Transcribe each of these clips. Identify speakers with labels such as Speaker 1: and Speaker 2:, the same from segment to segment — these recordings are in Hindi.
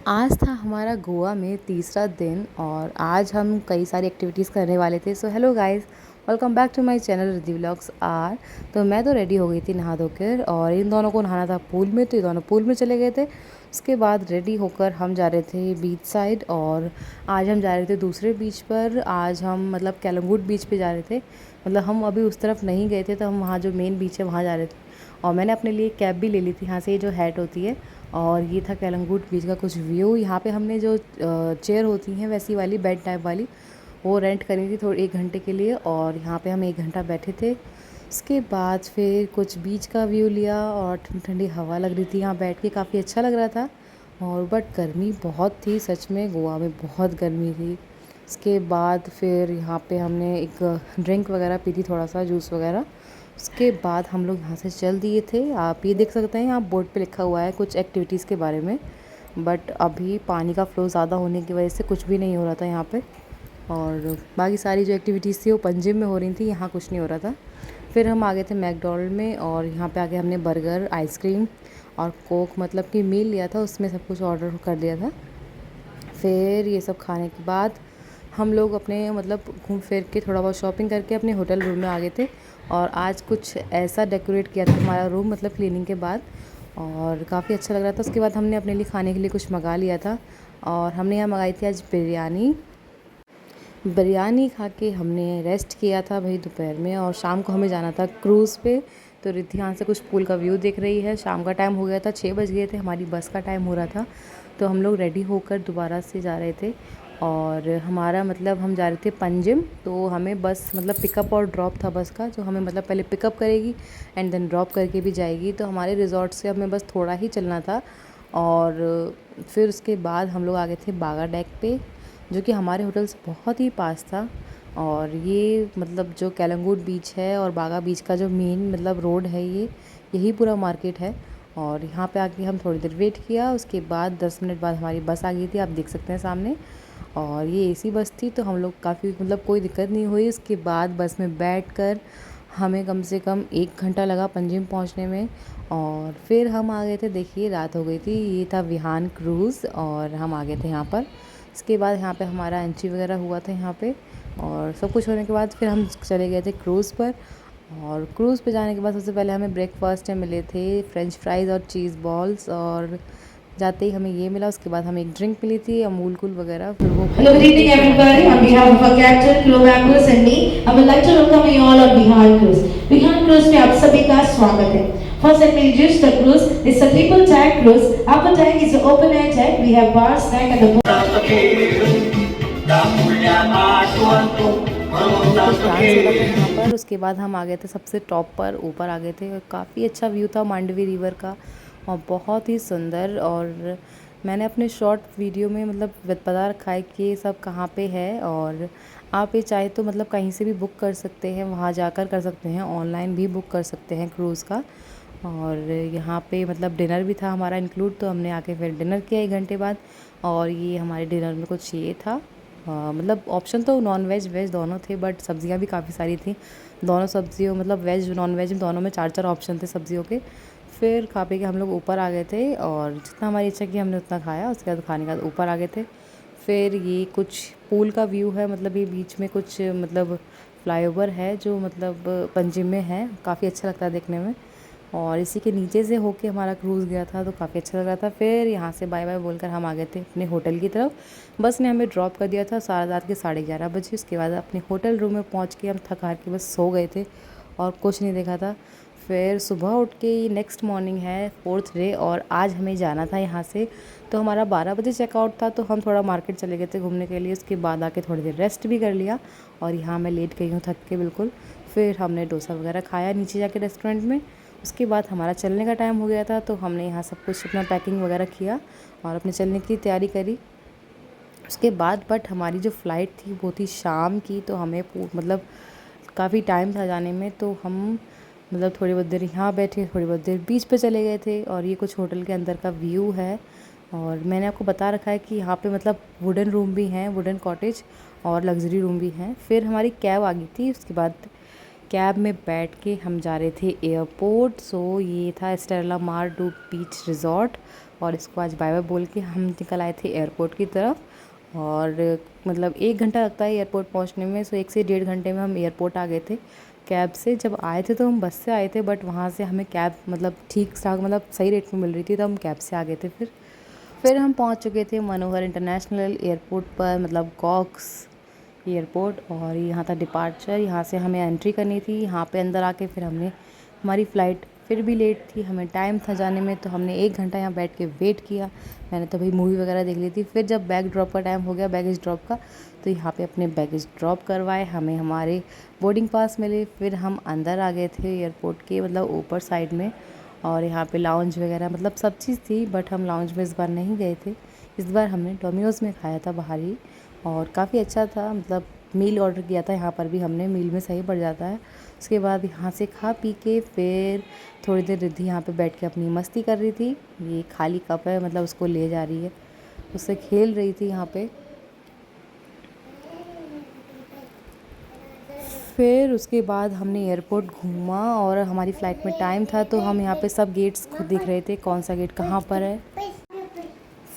Speaker 1: आज था हमारा गोवा में तीसरा दिन और आज हम कई सारी एक्टिविटीज़ करने वाले थे। So hello guys, welcome back to my channel Riddhi vlogs R. तो मैं तो रेडी हो गई थी नहा धोकर और इन दोनों को नहाना था पूल में, तो ये दोनों पूल में चले गए थे। उसके बाद रेडी होकर हम जा रहे थे बीच साइड और आज हम जा रहे थे दूसरे बीच पर। आज हम मतलब केलंगूट बीच पे जा रहे थे। मतलब हम अभी उस तरफ नहीं गए थे, तो हम वहाँ जो मेन बीच है वहाँ जा रहे थे। और मैंने अपने लिए कैब भी ले ली थी यहाँ से, जो हैट होती है। और ये था केलंगूट बीच का कुछ व्यू। यहाँ पे हमने जो चेयर होती हैं वैसी वाली बेड टाइप वाली, वो रेंट करी थी थोड़ी 1 घंटे के लिए और यहाँ पे हम 1 घंटा बैठे थे। उसके बाद फिर कुछ बीच का व्यू लिया और ठंडी ठंडी हवा लग रही थी, यहाँ बैठ के काफ़ी अच्छा लग रहा था। और बट गर्मी बहुत थी, सच में गोवा में बहुत गर्मी थी। उसके बाद फिर यहाँ पे हमने एक ड्रिंक वगैरह पी थी, थोड़ा सा जूस वगैरह। उसके बाद हम लोग यहाँ से चल दिए थे। आप ये देख सकते हैं, यहाँ बोर्ड पे लिखा हुआ है कुछ एक्टिविटीज़ के बारे में, बट अभी पानी का फ़्लो ज़्यादा होने की वजह से कुछ भी नहीं हो रहा था यहाँ पे। और बाकी सारी जो एक्टिविटीज़ थी वो पंजिम में हो रही थी, यहाँ कुछ नहीं हो रहा था। फिर हम आ गए थे मैकडोनल्ड में और यहाँ पे आके हमने बर्गर, आइसक्रीम और कोक मतलब कि मील लिया था, उसमें सब कुछ ऑर्डर कर दिया था। फिर ये सब खाने के बाद हम लोग अपने मतलब घूम फिर के थोड़ा बहुत शॉपिंग करके अपने होटल रूम में आ गए थे। और आज कुछ ऐसा डेकोरेट किया था हमारा रूम, मतलब क्लीनिंग के बाद, और काफ़ी अच्छा लग रहा था। उसके बाद हमने अपने लिए खाने के लिए कुछ मंगा लिया था और हमने यहाँ मंगाई थी आज बिरयानी। बिरयानी खा के हमने रेस्ट किया था भाई दोपहर में, और शाम को हमें जाना था क्रूज़ पे। तो रिद्धि यहाँ से कुछ पूल का व्यू देख रही है। शाम का टाइम हो गया था, 6 बज गए थे, हमारी बस का टाइम हो रहा था। तो हम लोग रेडी होकर दोबारा से जा रहे थे और हमारा मतलब हम जा रहे थे पंजिम। तो हमें बस मतलब पिकअप और ड्रॉप था बस का, जो हमें मतलब पहले पिकअप करेगी एंड देन ड्रॉप करके भी जाएगी। तो हमारे रिज़ॉर्ट से हमें बस थोड़ा ही चलना था। और फिर उसके बाद हम लोग आ गए थे बागा डेक पे, जो कि हमारे होटल से बहुत ही पास था। और ये मतलब जो केलंगूट बीच है और बागा बीच का जो मेन मतलब रोड है, ये यही पूरा मार्केट है। और यहाँ पे आके हम थोड़ी देर वेट किया। उसके बाद 10 मिनट बाद हमारी बस आ गई थी, आप देख सकते हैं सामने। और ये एसी बस थी, तो हम लोग काफ़ी मतलब कोई दिक्कत नहीं हुई। उसके बाद बस में बैठकर हमें कम से कम 1 घंटा लगा पंजिम पहुंचने में। और फिर हम आ गए थे, देखिए रात हो गई थी। ये था विहान क्रूज़ और हम आ गए थे यहाँ पर। इसके बाद यहाँ पे हमारा एंट्री वगैरह हुआ था यहाँ पे, और सब कुछ होने के बाद फिर हम चले गए थे क्रूज़ पर। और क्रूज़ पे जाने के बाद सबसे पहले हमें ब्रेकफास्ट में मिले थे फ्रेंच फ्राइज़ और चीज़ बॉल्स, और जाते ही हमें ये मिला। उसके बाद हमें एक ड्रिंक मिली थी अमूल कूल वगैरह, फिर वो
Speaker 2: Hello, good evening everybody. On behalf of our captain, Clover Cruz and me, I would like to welcome you all on Bihar Cruise. Bihar Cruise में आप सभी का स्वागत है. First, let me introduce the cruise. It's a triple tag cruise. Upper tag is an open air tag. We have bar, snack, and the.
Speaker 1: कुछ डांस वाला था यहाँ पर। उसके बाद हम आ गए थे सबसे टॉप पर, ऊपर आ गए थे और काफ़ी अच्छा व्यू था मांडवी रिवर का और बहुत ही सुंदर। और मैंने अपने शॉर्ट वीडियो में मतलब बता रखा है कि ये सब कहाँ पे है। और आप ये चाहे तो मतलब कहीं से भी बुक कर सकते हैं, वहाँ जाकर कर सकते हैं, ऑनलाइन भी बुक कर सकते हैं क्रूज़ का। और यहाँ पे मतलब डिनर भी था हमारा इंक्लूड, तो हमने आके फिर डिनर किया 1 घंटे बाद। और ये हमारे डिनर में कुछ ये था, मतलब ऑप्शन तो नॉन वेज वेज दोनों थे, बट सब्जियां भी काफ़ी सारी थी। दोनों सब्जियों मतलब वेज नॉन वेज दोनों में 4-4 ऑप्शन थे सब्जियों के। फिर खा पी के हम लोग ऊपर आ गए थे और जितना हमारी इच्छा की हमने उतना खाया। उसके बाद खाने के बाद ऊपर आ गए थे। फिर ये कुछ पूल का व्यू है, मतलब ये बीच में कुछ मतलब फ्लाईओवर है जो मतलब पंजिम में है, काफ़ी अच्छा लगता है देखने में। और इसी के नीचे से होके हमारा क्रूज़ गया था, तो काफ़ी अच्छा लग रहा था। फिर यहाँ से बाय बाय बोलकर हम आ गए थे अपने होटल की तरफ। बस ने हमें ड्रॉप कर दिया था सारा रात के 11:30 बजे। उसके बाद अपने होटल रूम में पहुँच के हम थक हार के बस सो गए थे और कुछ नहीं देखा था। फिर सुबह उठ के नेक्स्ट मॉर्निंग है 4th डे और आज हमें जाना था यहाँ से। तो हमारा 12 बजे चेकआउट था, तो हम थोड़ा मार्केट चले गए थे घूमने के लिए। उसके बाद आके थोड़ी देर रेस्ट भी कर लिया और यहाँ मैं लेट गई हूँ थक के बिल्कुल। फिर हमने डोसा वगैरह खाया नीचे जाके रेस्टोरेंट में। उसके बाद हमारा चलने का टाइम हो गया था, तो हमने यहाँ सब कुछ अपना पैकिंग वगैरह किया और अपने चलने की तैयारी करी। उसके बाद बट हमारी जो फ़्लाइट थी वो थी शाम की, तो हमें मतलब काफ़ी टाइम था जाने में। तो हम मतलब थोड़ी बहुत देर यहाँ बैठे, थोड़ी बहुत देर बीच पे चले गए थे। और ये कुछ होटल के अंदर का व्यू है। और मैंने आपको बता रखा है कि यहाँ पे मतलब वुडन रूम भी हैं, वुडन कॉटेज, और लग्जरी रूम भी हैं। फिर हमारी कैब आ गई थी, उसके बाद कैब में बैठ के हम जा रहे थे एयरपोर्ट। सो ये था स्टेला मार डू बीच रिज़ॉर्ट और इसको आज बाय बाय बोल के हम निकल आए थे एयरपोर्ट की तरफ। और मतलब 1 घंटा लगता है एयरपोर्ट पहुंचने में, सो 1 से 1.5 घंटे में हम एयरपोर्ट आ गए थे कैब से। जब आए थे तो हम बस से आए थे, बट वहाँ से हमें कैब मतलब ठीक ठाक मतलब सही रेट में मिल रही थी, तो हम कैब से आ गए थे। फिर हम पहुँच चुके थे मनोहर इंटरनेशनल एयरपोर्ट पर, मतलब कॉक्स एयरपोर्ट। और यहाँ था डिपार्चर, यहाँ से हमें एंट्री करनी थी। यहाँ पे अंदर आके फिर हमने हमारी फ़्लाइट फिर भी लेट थी, हमें टाइम था जाने में, तो हमने 1 घंटा यहाँ बैठ के वेट किया। मैंने तो भाई मूवी वगैरह देख ली थी। फिर जब बैग ड्रॉप का टाइम हो गया, बैगेज ड्रॉप का, तो यहाँ पे अपने बैगेज ड्रॉप करवाए, हमें हमारे बोर्डिंग पास मिले। फिर हम अंदर आ गए थे एयरपोर्ट के मतलब ऊपर साइड में, और यहाँ पे लाउंज वगैरह मतलब सब चीज़ थी, बट हम लाउंज में इस बार नहीं गए थे। इस बार हमने डोमिनोज़ में खाया था बाहर ही, और काफ़ी अच्छा था। मतलब मील ऑर्डर किया था, यहाँ पर भी हमने मील में सही पड़ जाता है। उसके बाद यहाँ से खा पी के फिर थोड़ी देर रिद्धि यहाँ पे बैठ के अपनी मस्ती कर रही थी। ये खाली कप है, मतलब उसको ले जा रही है, उससे खेल रही थी यहाँ पे। फिर उसके बाद हमने एयरपोर्ट घूमा, और हमारी फ़्लाइट में टाइम था, तो हम यहाँ पे सब गेट्स खुद देख रहे थे, कौन सा गेट कहाँ पर है।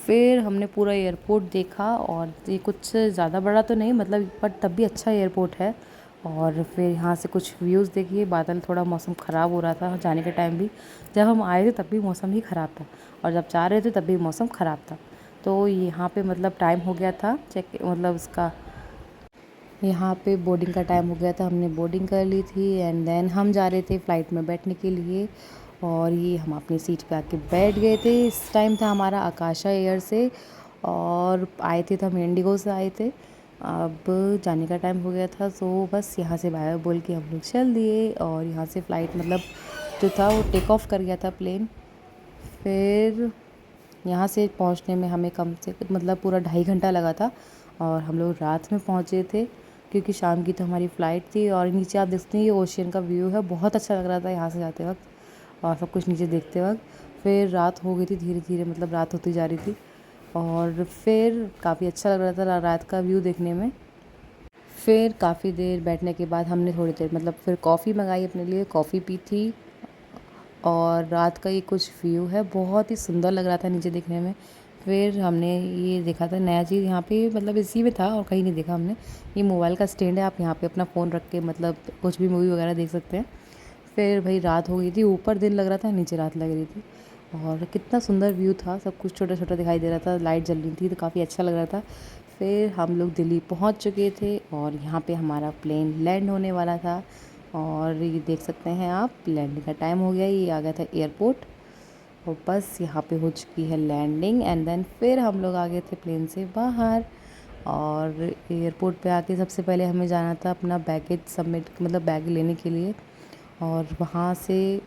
Speaker 1: फिर हमने पूरा एयरपोर्ट देखा, और ये कुछ ज़्यादा बड़ा तो नहीं मतलब, पर तब भी अच्छा एयरपोर्ट है। और फिर यहाँ से कुछ व्यूज़ देखिए। बादल, थोड़ा मौसम ख़राब हो रहा था जाने के टाइम भी, जब हम आए थे तब भी मौसम ही ख़राब था, और जब जा रहे थे तब भी मौसम ख़राब था। तो यहाँ पे मतलब टाइम हो गया था चेक, मतलब उसका यहाँ पे बोर्डिंग का टाइम हो गया था, हमने बोर्डिंग कर ली थी। एंड देन हम जा रहे थे फ़्लाइट में बैठने के लिए, और ये हम अपनी सीट पे आके बैठ गए थे। इस टाइम था हमारा आकाशा एयर से, और आए थे तो हम इंडिगो से आए थे। अब जाने का टाइम हो गया था, सो बस यहाँ से बाय बाय बोल के हम लोग चल दिए। और यहाँ से फ़्लाइट मतलब जो था वो टेक ऑफ कर गया था प्लेन। फिर यहाँ से पहुँचने में हमें कम से मतलब पूरा 2.5 घंटा लगा था, और हम लोग रात में पहुँचे थे, क्योंकि शाम की तो हमारी फ़्लाइट थी। और नीचे आप देखते हैं ये ओशियन का व्यू है, बहुत अच्छा लग रहा था यहाँ से जाते वक्त और सब कुछ नीचे देखते वक्त। फिर रात हो गई थी धीरे धीरे, मतलब रात होती जा रही थी, और फिर काफ़ी अच्छा लग रहा था रात का व्यू देखने में। फिर काफ़ी देर बैठने के बाद हमने थोड़ी देर मतलब फिर कॉफ़ी मंगाई अपने लिए, कॉफ़ी पी थी। और रात का ये कुछ व्यू है, बहुत ही सुंदर लग रहा था नीचे देखने में। फिर हमने ये देखा था नया चीज़ यहाँ पे, मतलब इसी में था और कहीं नहीं देखा हमने। ये मोबाइल का स्टैंड है, आप यहाँ पे अपना फ़ोन रख के मतलब कुछ भी मूवी वगैरह देख सकते हैं। फिर भाई रात हो गई थी, ऊपर दिन लग रहा था, नीचे रात लग रही थी, और कितना सुंदर व्यू था, सब कुछ छोटा छोटा दिखाई दे रहा था, लाइट जल रही थी, तो काफ़ी अच्छा लग रहा था। फिर हम लोग दिल्ली पहुंच चुके थे, और यहाँ पे हमारा प्लेन लैंड होने वाला था। और ये देख सकते हैं आप, लैंडिंग का टाइम हो गया, ये आ गया था एयरपोर्ट, और बस यहाँ पे हो चुकी है लैंडिंग। एंड देन फिर हम लोग आ गए थे प्लेन से बाहर, और एयरपोर्ट पे आके सबसे पहले हमें जाना था अपना बैगेज सबमिट मतलब बैग लेने के लिए। और वहाँ से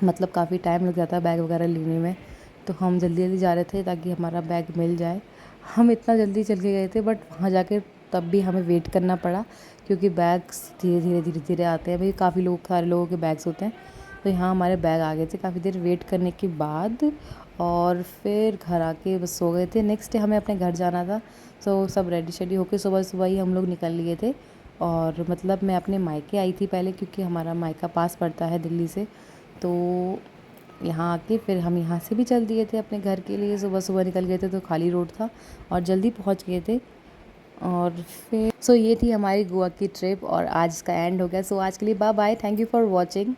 Speaker 1: मतलब काफ़ी टाइम लग जाता है बैग वगैरह लेने में, तो हम जल्दी जल्दी जा रहे थे ताकि हमारा बैग मिल जाए। हम इतना जल्दी चल के गए थे, बट वहाँ जाके तब भी हमें वेट करना पड़ा, क्योंकि बैग्स धीरे धीरे आते हैं भाई, काफ़ी लोग सारे लोगों के बैग्स होते हैं। तो यहाँ हमारे बैग आ गए थे काफ़ी देर वेट करने के बाद, और फिर घर आके बस सो गए थे। नेक्स्ट डे हमें अपने घर जाना था, तो सब रेडी शेडी होके सुबह सुबह ही हम लोग निकल लिए थे। और मतलब मैं अपने मायके आई थी पहले, क्योंकि हमारा मायका पास पड़ता है दिल्ली से, तो यहाँ आके फिर हम यहाँ से भी चल दिए थे अपने घर के लिए। सुबह सुबह निकल गए थे तो खाली रोड था और जल्दी पहुँच गए थे। और फिर ये थी हमारी गोवा की ट्रिप, और आज इसका एंड हो गया। सो आज के लिए bye bye, thank you for watching.